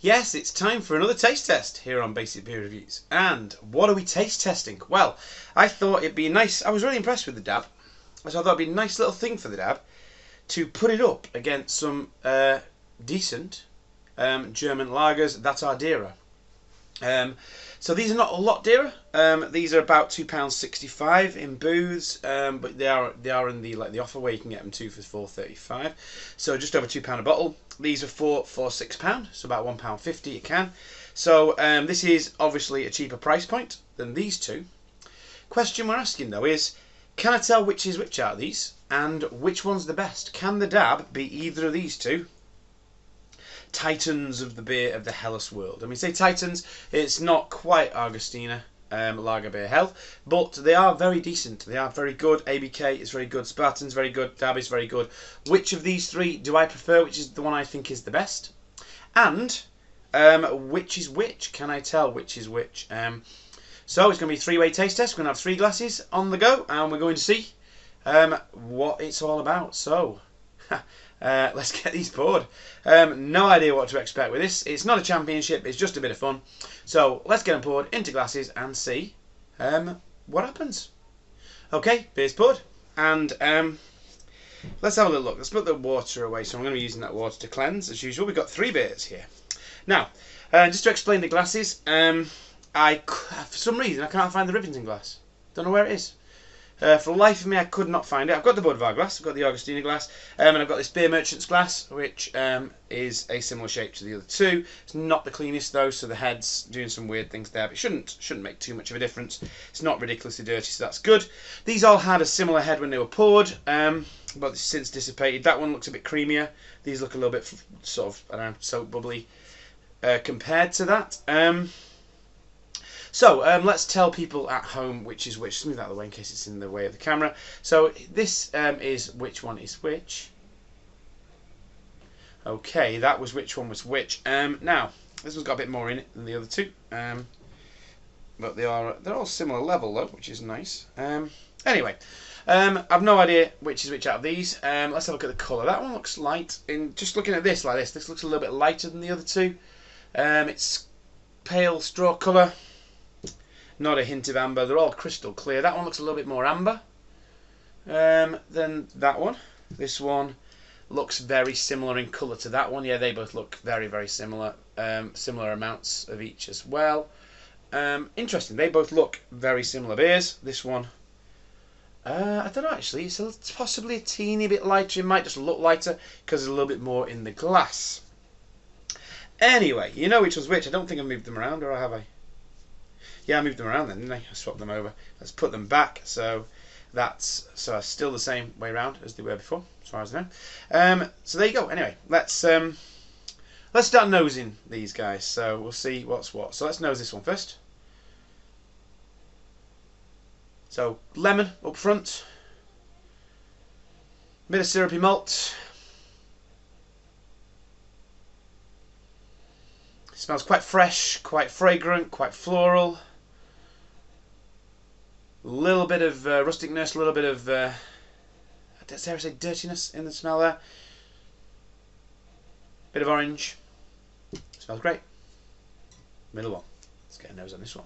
Yes, it's time for another taste test here on Basic Beer Reviews. And what are we taste testing? Well, I thought it'd be nice. I was really impressed with the dab. So I thought it'd be a nice little thing for the dab to put it up against some decent German lagers that are dearer. So these are not a lot dearer. These are about £2.65 in booths, but they are in the offer where you can get them two for £4.35. So just over £2 a bottle. These are for £6, so about £1.50 a can. So this is obviously a cheaper price point than these two. Question we're asking though is, can I tell which is which out of these, and which one's the best? Can the dab be either of these two titans of the beer of the Helles world? I mean, say titans, it's not quite Augustiner Lager Beer Hell, but they are very decent. They are very good. ABK is very good. Spaten's very good. Dab is very good. Which of these three do I prefer? Which is the one I think is the best? And which is which? Can I tell which is which? So it's going to be a three-way taste test. We're going to have 3 glasses on the go, and we're going to see what it's all about. So let's get these poured. No idea what to expect with this. It's not a championship, it's just a bit of fun. So let's get them poured into glasses and see what happens. Okay, beer's poured. And let's have a little look. Let's put the water away. So I'm going to be using that water to cleanse as usual. We've got 3 beers here. Now, just to explain the glasses, for some reason I can't find the Rivington glass. Don't know where it is. For the life of me, I could not find it. I've got the Budvar glass, I've got the Augustiner glass, and I've got this Beer Merchant's glass, which is a similar shape to the other two. It's not the cleanest though, so the head's doing some weird things there, but it shouldn't make too much of a difference. It's not ridiculously dirty, so that's good. These all had a similar head when they were poured, but it's since dissipated. That one looks a bit creamier. These look a little bit sort of, I don't know, soap bubbly compared to that. So let's tell people at home which is which. Just move that out of the way in case it's in the way of the camera. So this is which one is which. Okay, that was which one was which. Now this one's got a bit more in it than the other two, but they're all similar level though, which is nice. Anyway, I've no idea which is which out of these. Let's have a look at the colour. That one looks light. In just looking at this like this, this looks a little bit lighter than the other two. It's pale straw colour. Not a hint of amber. They're all crystal clear. That one looks a little bit more amber than that one. This one looks very similar in colour to that one. Yeah, they both look very, very similar. Similar amounts of each as well. Interesting. They both look very similar beers. This one, I don't know actually. It's possibly a teeny bit lighter. It might just look lighter because there's a little bit more in the glass. Anyway, you know which was which. I don't think I've moved them around, or have I? Yeah, I moved them around then, didn't I? I swapped them over. Let's put them back. So that's still the same way around as they were before, as far as I know. So there you go. Anyway, let's start nosing these guys. So we'll see what's what. So let's nose this one first. So lemon up front, bit of syrupy malt. Smells quite fresh, quite fragrant, quite floral. A little bit of rusticness, a little bit of, dare I say, dirtiness in the smell there. Bit of orange. Smells great. Middle one. Let's get a nose on this one.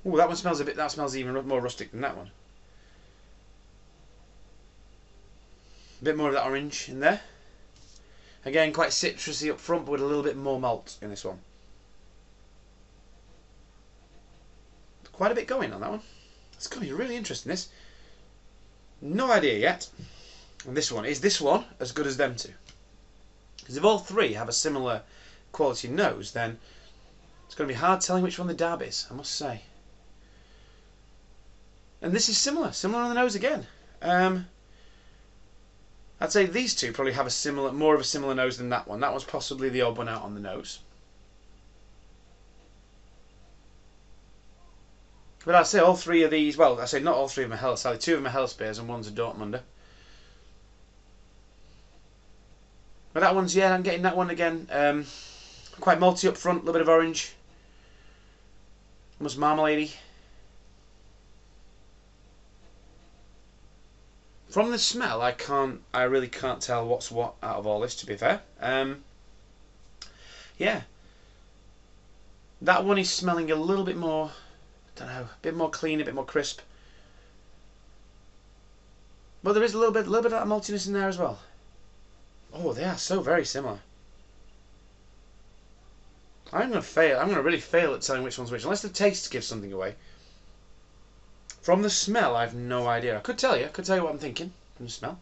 Oh, that one smells a bit. That smells even more rustic than that one. A bit more of that orange in there. Again, quite citrusy up front, but with a little bit more malt in this one. Quite a bit going on that one. It's going to be really interesting, this. No idea yet. And this one, is this one as good as them two? Because if all 3 have a similar quality nose, then it's going to be hard telling which one the dab is, I must say. And this is similar on the nose again. I'd say these two probably have more of a similar nose than that one. That one's possibly the odd one out on the nose. But I'd say all 3 of these, well, I say not all 3 of them are Helles. Sadly, 2 of them are Helles beers and one's a Dortmunder. But that one's, yeah, I'm getting that one again. Quite malty up front, a little bit of orange. Almost marmalade-y. From the smell, I really can't tell what's what out of all this, to be fair. Yeah, that one is smelling a little bit more, I don't know, a bit more clean, a bit more crisp. But there is a little bit of that maltiness in there as well. Oh, they are so very similar. I'm going to fail. I'm going to really fail at telling which one's which, unless the taste gives something away. From the smell, I have no idea. I could tell you. What I'm thinking from the smell.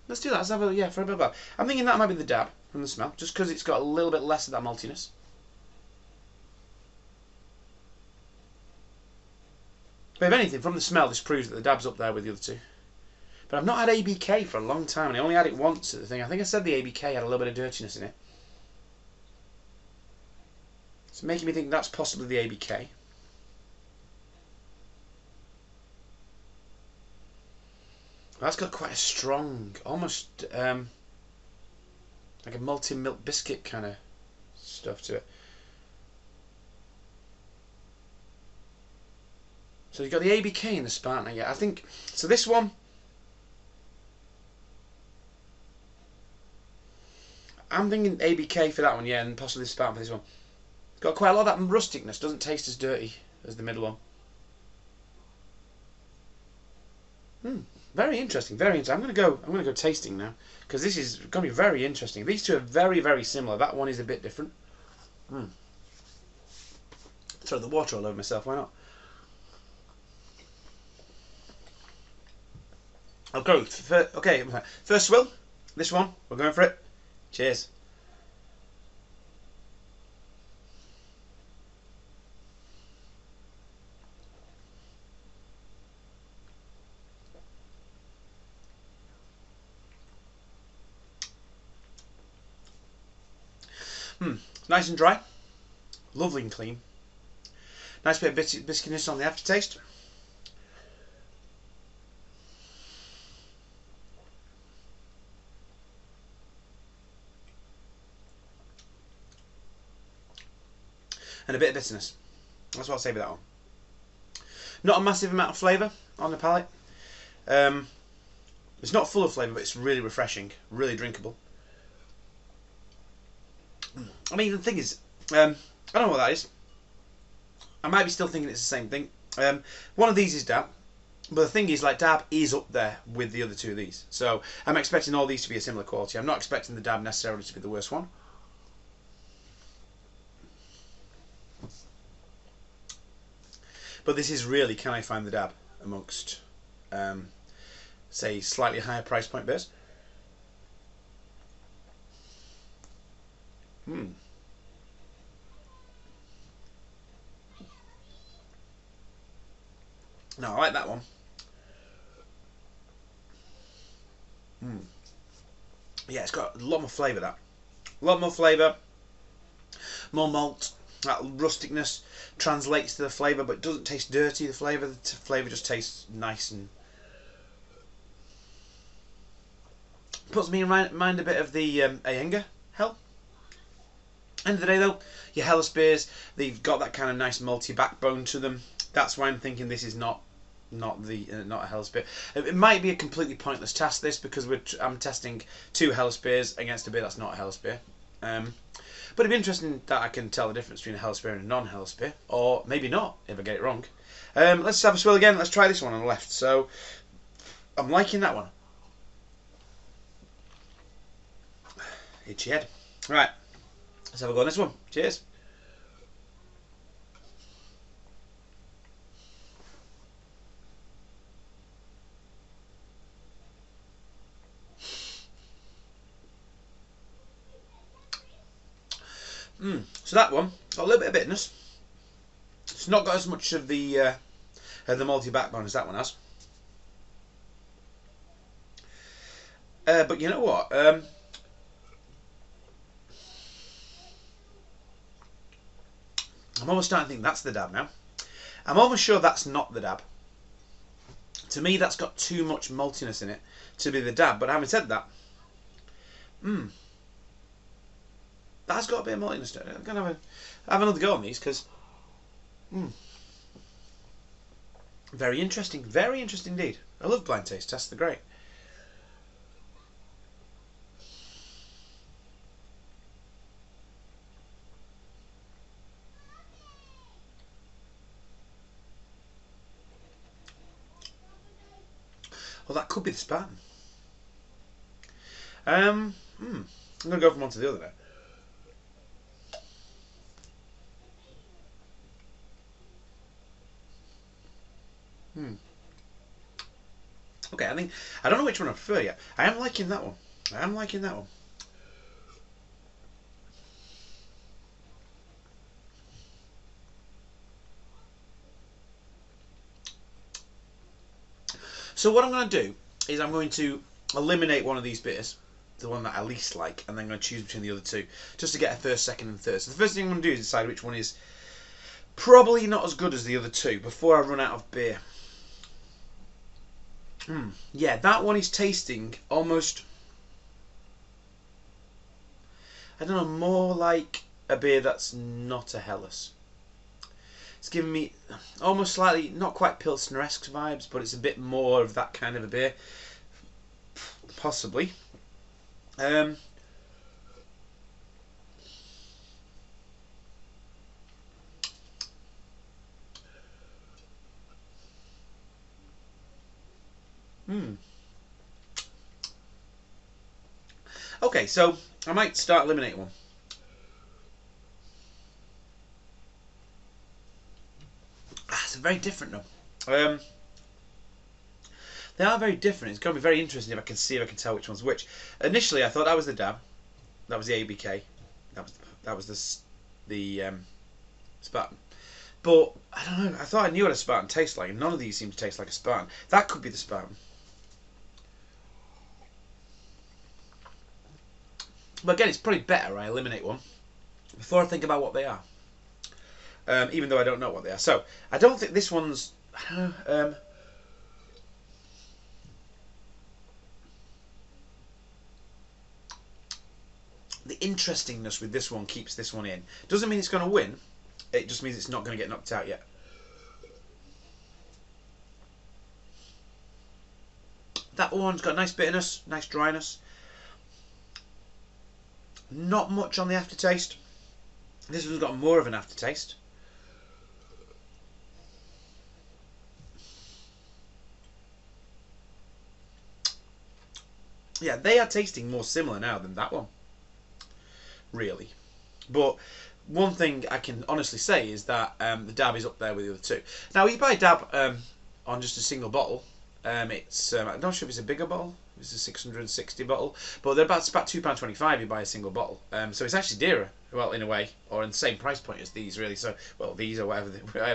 Let's do that. Let's have a for a bit of that. I'm thinking that might be the dab from the smell, just because it's got a little bit less of that maltiness. But if anything, from the smell, this proves that the dab's up there with the other two. But I've not had ABK for a long time, and I only had it once at the thing. I think I said the ABK had a little bit of dirtiness in it. It's making me think that's possibly the ABK. That's got quite a strong, almost like a malty milk biscuit kind of stuff to it. So you've got the ABK and the Spaten. Yeah, I think so. This one, I'm thinking ABK for that one, yeah, and possibly the Spaten for this one. It's got quite a lot of that rusticness. Doesn't taste as dirty as the middle one. Very interesting. Very interesting. I'm gonna go tasting now, because this is going to be very interesting. These two are very, very similar. That one is a bit different. Throw the water all over myself. Why not? I'll go. Okay. First swill. This one. We're going for it. Cheers. Nice and dry, lovely and clean. Nice bit of biscuitness on the aftertaste. And a bit of bitterness. That's what I'll say about that one. Not a massive amount of flavour on the palate. It's not full of flavour, but it's really refreshing, really drinkable. I mean, the thing is, I don't know what that is. I might be still thinking it's the same thing. One of these is dab, but the thing is, like, dab is up there with the other two of these. So I'm expecting all these to be a similar quality. I'm not expecting the dab necessarily to be the worst one. But this is really, can I find the dab amongst, say, slightly higher price point beers? No, I like that one. Yeah, it's got a lot more flavour, that. A lot more flavour, more malt. That rusticness translates to the flavour, but it doesn't taste dirty, the flavour. The flavour just tastes nice and... Puts me in mind a bit of the Ayenga Hell. End of the day, though, your Helles beers, they've got that kind of nice malty backbone to them. That's why I'm thinking this is not a Helles beer. It might be a completely pointless test, this, because I'm testing two Helles beers against a beer that's not a Helles beer. But it'd be interesting that I can tell the difference between a Helles beer and a non-Helles beer, or maybe not if I get it wrong. Let's have a swill again. Let's try this one on the left. So I'm liking that one. Itchy head. Right. Let's have a go on this one. Cheers. So that one got a little bit of bitterness. It's not got as much of the malty backbone as that one has. But you know what? I'm almost starting to think that's the dab now. I'm almost sure that's not the dab. To me, that's got too much maltiness in it to be the dab. But having said that, that's got a bit of maltiness to it. I'm going to have another go on these, because very interesting indeed. I love blind taste tests. They're great. Well, that could be the Spaten. I'm going to go from one to the other now. Okay, I don't know which one I prefer yet. I am liking that one. I am liking that one. So what I'm going to do is I'm going to eliminate one of these beers, the one that I least like, and then I'm going to choose between the other two, just to get a first, second, and third. So the first thing I'm going to do is decide which one is probably not as good as the other two before I run out of beer. Yeah, that one is tasting almost, I don't know, more like a beer that's not a Helles. It's giving me almost slightly, not quite Pilsner-esque vibes, but it's a bit more of that kind of a beer. Possibly. Okay, so I might start eliminating one. It's very different though. They are very different. It's going to be very interesting if I can see if I can tell which one's which. Initially, I thought that was the Dab, that was the ABK, that was the Spaten. But I don't know. I thought I knew what a Spaten tastes like, and none of these seem to taste like a Spaten. That could be the Spaten. But again, it's probably better I eliminate one before I think about what they are. Even though I don't know what they are. So I don't think this one's. I don't know. The interestingness with this one keeps this one in. Doesn't mean it's going to win. It just means it's not going to get knocked out yet. That one's got nice bitterness, nice dryness. Not much on the aftertaste. This one's got more of an aftertaste. Yeah, they are tasting more similar now than that one. Really. But one thing I can honestly say is that the Dab is up there with the other two. Now, you buy Dab on just a single bottle. It's I'm not sure if it's a bigger bottle. It's a 660 bottle, but they're about £2.25. You buy a single bottle, so it's actually dearer. Well, in a way, or in the same price point as these, really. So, well, these or whatever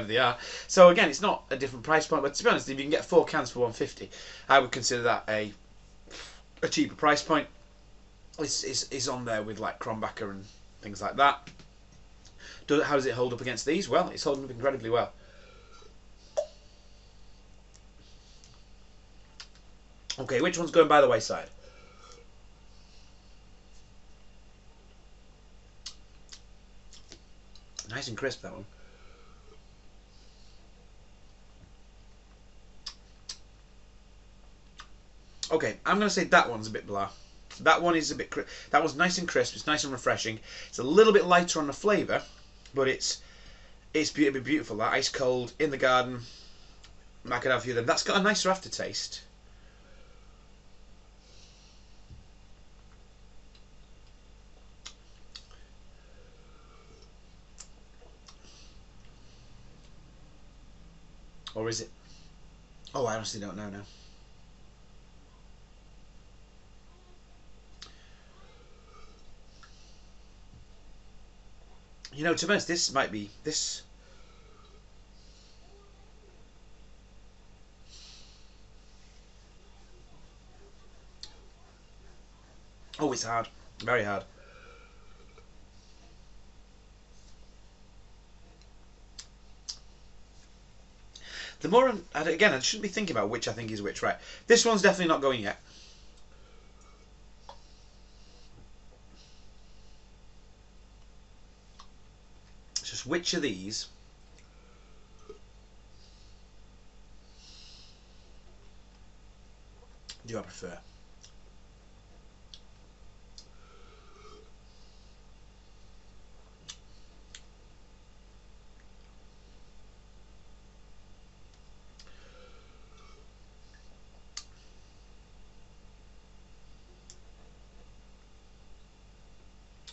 they are. So again, it's not a different price point, but to be honest, if you can get 4 cans for £1.50, I would consider that a cheaper price point. It's on there with like Krombacher and things like that. How does it hold up against these? Well, it's holding up incredibly well. Okay, which one's going by the wayside? Nice and crisp, that one. Okay, I'm going to say that one's a bit blah. That one is a bit. That one's nice and crisp. It's nice and refreshing. It's a little bit lighter on the flavour, but it's beautiful. That ice cold in the garden. I could have a few of them. That's got a nicer aftertaste. Or is it? Oh, I honestly don't know now. You know, to be honest, this might be this. Oh, it's hard, very hard. The more again, I shouldn't be thinking about which I think is which. Right, this one's definitely not going yet. It's just which of these. do I prefer?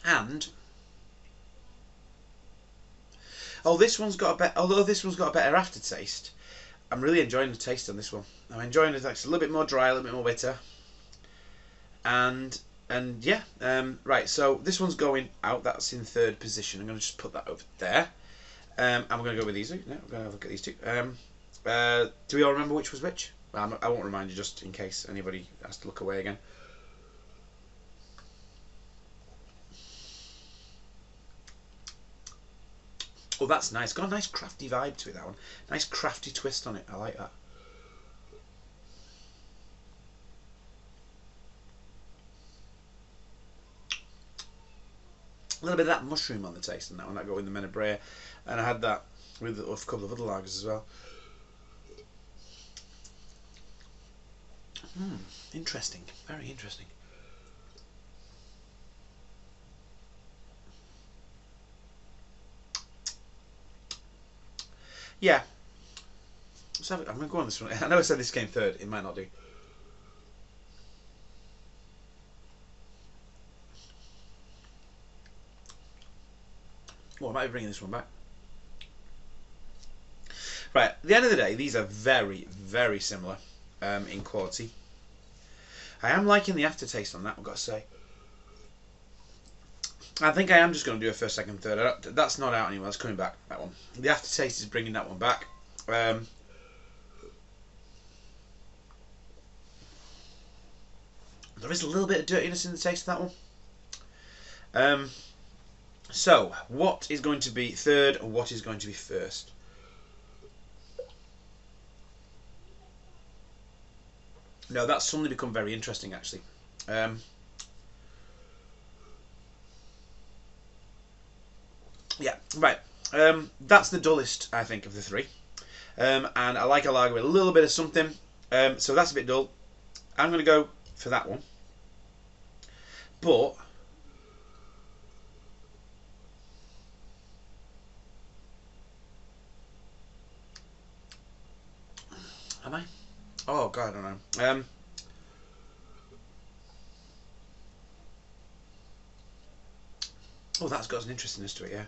And although this one's got a better aftertaste, I'm really enjoying the taste on this one. I'm enjoying it. It's a little bit more dry, a little bit more bitter, and yeah. Right, so this one's going out. That's in third position. I'm going to just put that over there. And we're going to go with these two. No, we're going to look at these two. Do we all remember which was which? Well, I won't remind you just in case anybody has to look away again. Oh, that's nice. Got a nice crafty vibe to it, that one. Nice crafty twist on it. I like that. A little bit of that mushroom on the taste in that one. That got with the Menabrea. And I had that with a couple of other lagers as well. Interesting. Very interesting. Yeah. I'm going to go on this one. I know I said this came third. It might not do. Well, I might be bringing this one back. Right, at the end of the day, these are very, very similar in quality. I am liking the aftertaste on that, I've got to say. I think I am just going to do a first, second, third. That's not out anymore. That's coming back, that one. The aftertaste is bringing that one back. There is a little bit of dirtiness in the taste of that one. So, what is going to be third and what is going to be first? No, that's suddenly become very interesting, actually. Yeah, right. That's the dullest, I think, of the three. And I like a lager with a little bit of something. So that's a bit dull. I'm going to go for that one. But am I? Oh God, I don't know. Oh, that's got an interestingness to it, yeah.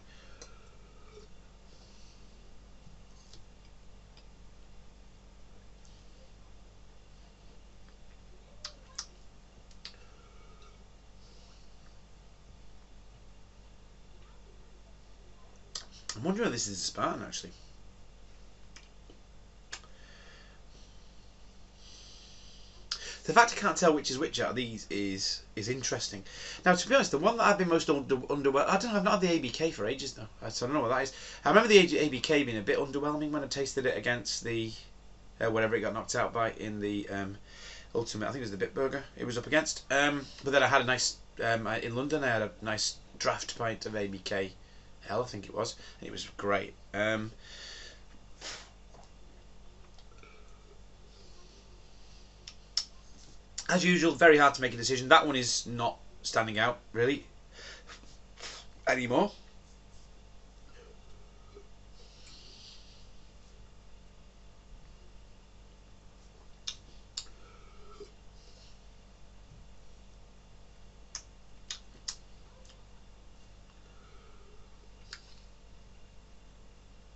I'm wondering if this is a Spaten, actually. The fact I can't tell which is which out of these is interesting. Now, to be honest, the one that I've been most underwhelmed... I don't know, I've not had the ABK for ages now, so I don't know what that is. I remember the ABK being a bit underwhelming when I tasted it against the... whatever it got knocked out by in the Ultimate, I think it was the Bitburger it was up against. But then I had a nice... in London, I had a nice draft pint of ABK Hell, I think it was, and it was great. As usual, very hard to make a decision. That one is not standing out, really, anymore.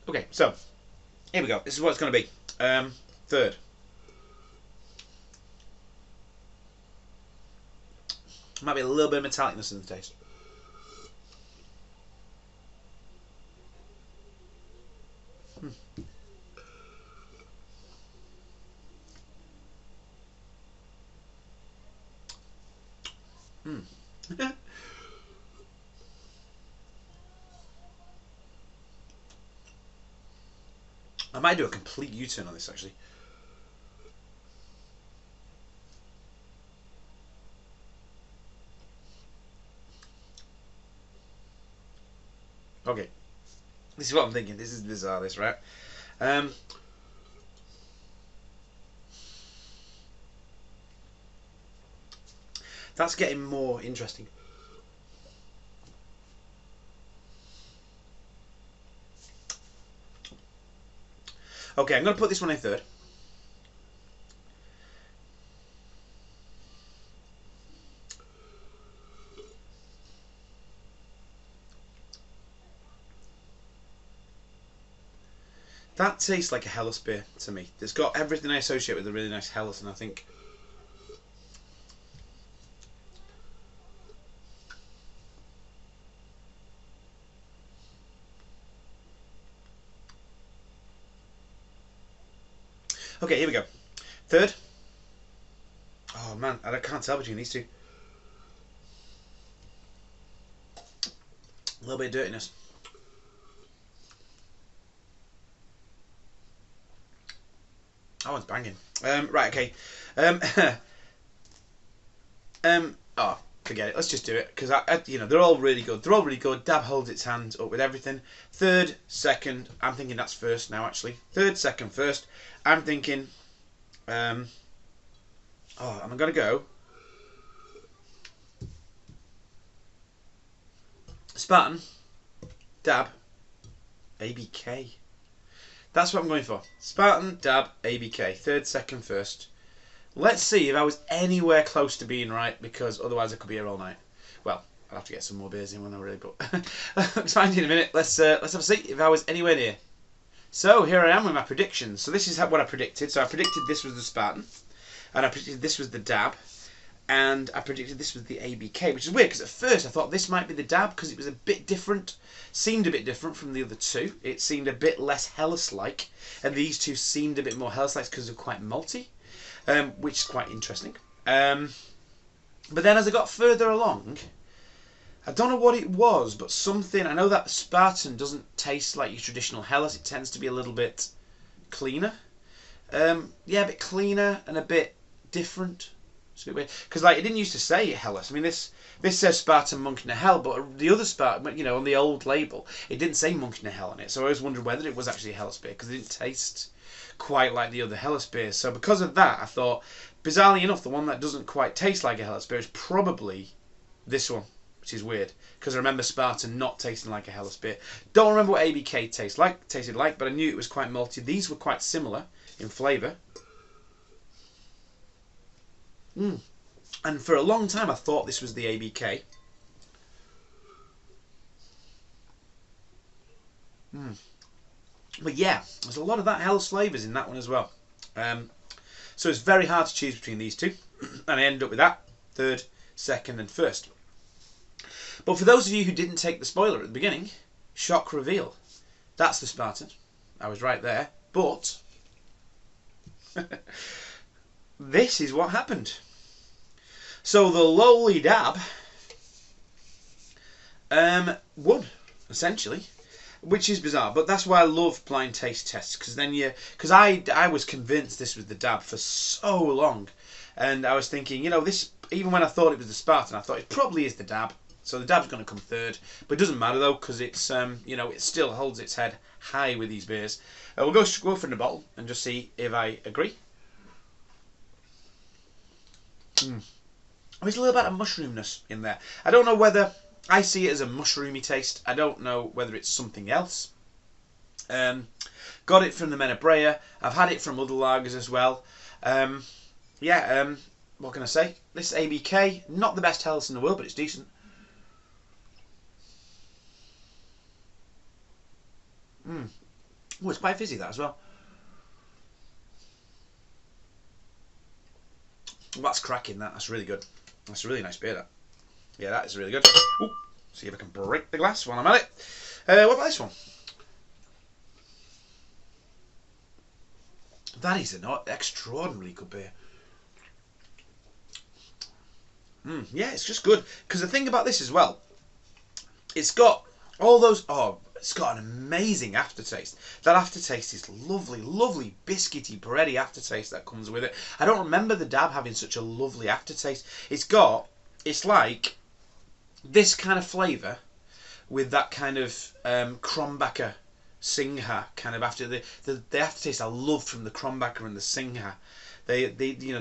Okay, so here we go. This is what it's going to be. Third. Might be a little bit of metallicness in the taste. I might do a complete U-turn on this, actually. Okay. This is what I'm thinking. This is bizarre, this, right? That's getting more interesting. Okay, I'm going to put this one in third. That tastes like a Helles beer to me. It's got everything I associate with a really nice Helles, and I think... Okay, here we go. Third. Oh man, I can't tell between these two. A little bit of dirtiness. That one's banging. Right, okay. Oh, forget it. Let's just do it because they're all really good. They're all really good. Dab holds its hand up with everything. Third, second. I'm thinking that's first now. Actually, third, second, first. I'm thinking. I'm gonna go. Spaten, Dab, ABK. That's what I'm going for. Spaten, Dab, ABK. Third, second, first. Let's see if I was anywhere close to being right, because otherwise I could be here all night. Well, I'll have to get some more beers in when I'm ready, but let's find you in a minute. Let's have a see if I was anywhere near. So here I am with my predictions. So this is what I predicted. So I predicted this was the Spaten, and I predicted this was the Dab, and I predicted this was the ABK, which is weird because at first I thought this might be the Dab because it was a bit different, seemed a bit different from the other two. It seemed a bit less Helles-like, and these two seemed a bit more Helles-like because they're quite malty, which is quite interesting. But then as I got further along, I don't know what it was, but something, I know that Spaten doesn't taste like your traditional Helles. It tends to be a little bit cleaner. Yeah, a bit cleaner and a bit different. It's a bit weird because it didn't used to say Helles. I mean, this says Spaten Monk na Hell, but the other Spaten, on the old label, it didn't say Monk na Hell on it. So I was wondering whether it was actually a Helles beer because it didn't taste quite like the other Helles beers. So because of that, I thought, bizarrely enough, the one that doesn't quite taste like a Helles beer is probably this one, which is weird because I remember Spaten not tasting like a Helles beer. Don't remember what ABK tasted like, but I knew it was quite malty. These were quite similar in flavour. And for a long time I thought this was the ABK. But yeah, there's a lot of that Helles flavours in that one as well. So it's very hard to choose between these two. And I ended up with that. Third, second and first. But for those of you who didn't take the spoiler at the beginning, shock reveal. That's the Spaten. I was right there. But this is what happened. So the lowly Dab won, essentially, which is bizarre. But that's why I love blind taste tests, because I was convinced this was the Dab for so long, and I was thinking, this, even when I thought it was the Spaten, I thought it probably is the Dab. So the Dab's going to come third, but it doesn't matter though, because it's it still holds its head high with these beers. We'll go for the bottle and just see if I agree. There's a little bit of mushroomness in there. I don't know whether I see it as a mushroomy taste. I don't know whether it's something else. Got it from the Menabrea. I've had it from other lagers as well. What can I say? This ABK, not the best Helles in the world, but it's decent. Oh, it's quite fizzy, that as well. Well, that's cracking, that. That's really good. That's a really nice beer, that. Yeah, that is really good. Ooh, see if I can break the glass while I'm at it. What about this one? That is an extraordinarily good beer. Yeah, it's just good. Because the thing about this as well, it's got all those... it's got an amazing aftertaste. That aftertaste is lovely, lovely biscuity, bready aftertaste that comes with it. I don't remember the Dab having such a lovely aftertaste. It's like this kind of flavour with that kind of Krombacher Singha kind of after the aftertaste I love from the Krombacher and the Singha. They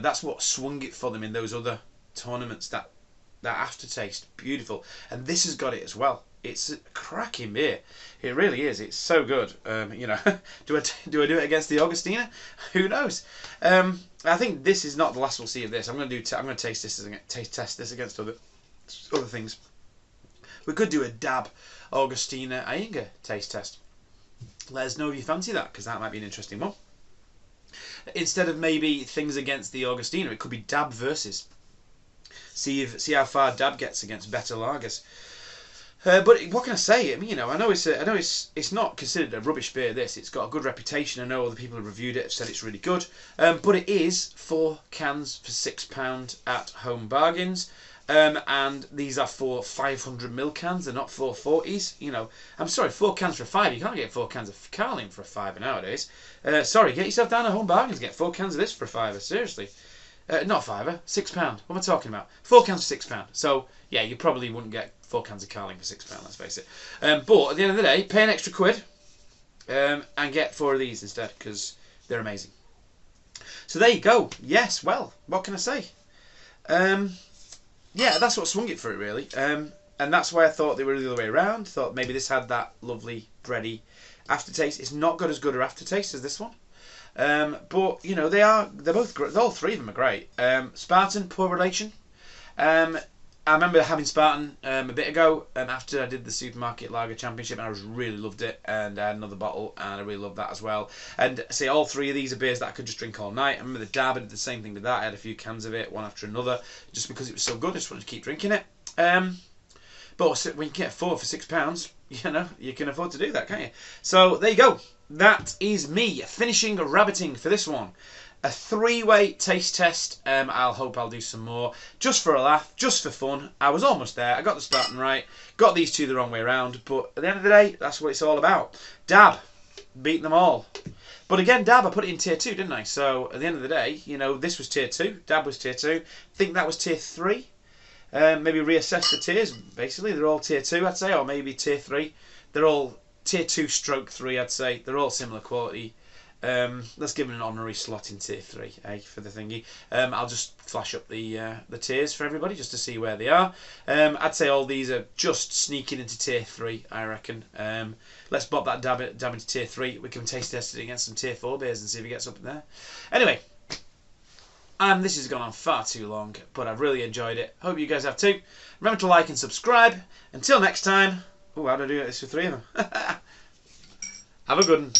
that's what swung it for them in those other tournaments. That That aftertaste, beautiful. And this has got it as well. It's a cracking beer. It really is. It's so good. You know, do I do it against the Augustina? Who knows? I think this is not the last we'll see of this. I'm going to taste test this against other things. We could do a dab Augustina Ainga taste test. Let us know if you fancy that, because that might be an interesting one. Instead of maybe things against the Augustina, it could be dab versus. See how far dab gets against better lagers. But what can I say? I mean, you know, I know it's not considered a rubbish beer. It's got a good reputation. I know other people have reviewed it, have said it's really good. But it is 4 cans for £6 at Home Bargains. And these are 4 500ml cans. They're not 440s. You know, I'm sorry, 4 cans for £5. You can't get 4 cans of Carling for £5 nowadays. Sorry, get yourself down to Home Bargains. Get 4 cans of this for £5. Seriously. Not £5, £6. What am I talking about? 4 cans for £6. So yeah, you probably wouldn't get 4 cans of Carling for £6. Let's face it. But at the end of the day, pay an extra £1 and get 4 of these instead, because they're amazing. So there you go. Yes. Well, what can I say? Yeah, that's what swung it for it really. And that's why I thought they were the other way around. Thought maybe this had that lovely bready aftertaste. It's not got as good an aftertaste as this one. But you know they're both great. All 3 of them are great. Spaten, poor relation. I remember having Spaten a bit ago, after I did the Supermarket Lager Championship, and I really loved it. And I had another bottle, and I really loved that as well. And see, all 3 of these are beers that I could just drink all night. I remember the Dab, I did the same thing with that. I had a few cans of it, one after another, just because it was so good. I just wanted to keep drinking it. But when you get 4 for £6, you know, you can afford to do that, can't you? So there you go. That is me finishing rabbiting for this one. A 3-way taste test. I'll hope I'll do some more, just for a laugh, just for fun. I was almost there. I got the Spaten right. Got these 2 the wrong way around. But at the end of the day, that's what it's all about. Dab, beat them all. But again, Dab, I put it in tier 2, didn't I? So at the end of the day, you know, this was tier 2. Dab was tier 2. I think that was tier 3. Maybe reassess the tiers. Basically, they're all tier 2, I'd say, or maybe tier 3. They're all tier 2 stroke 3, I'd say. They're all similar quality. Let's give them an honorary slot in tier 3, for the thingy. I'll just flash up the tiers for everybody just to see where they are. I'd say all these are just sneaking into tier 3, I reckon. Let's bop that dab into tier 3. We can taste test it against some tier 4 beers and see if it gets up in there. Anyway, this has gone on far too long, but I've really enjoyed it. Hope you guys have too. Remember to like and subscribe. Until next time. Oh, how do I do this with 3 of them? Have a good one.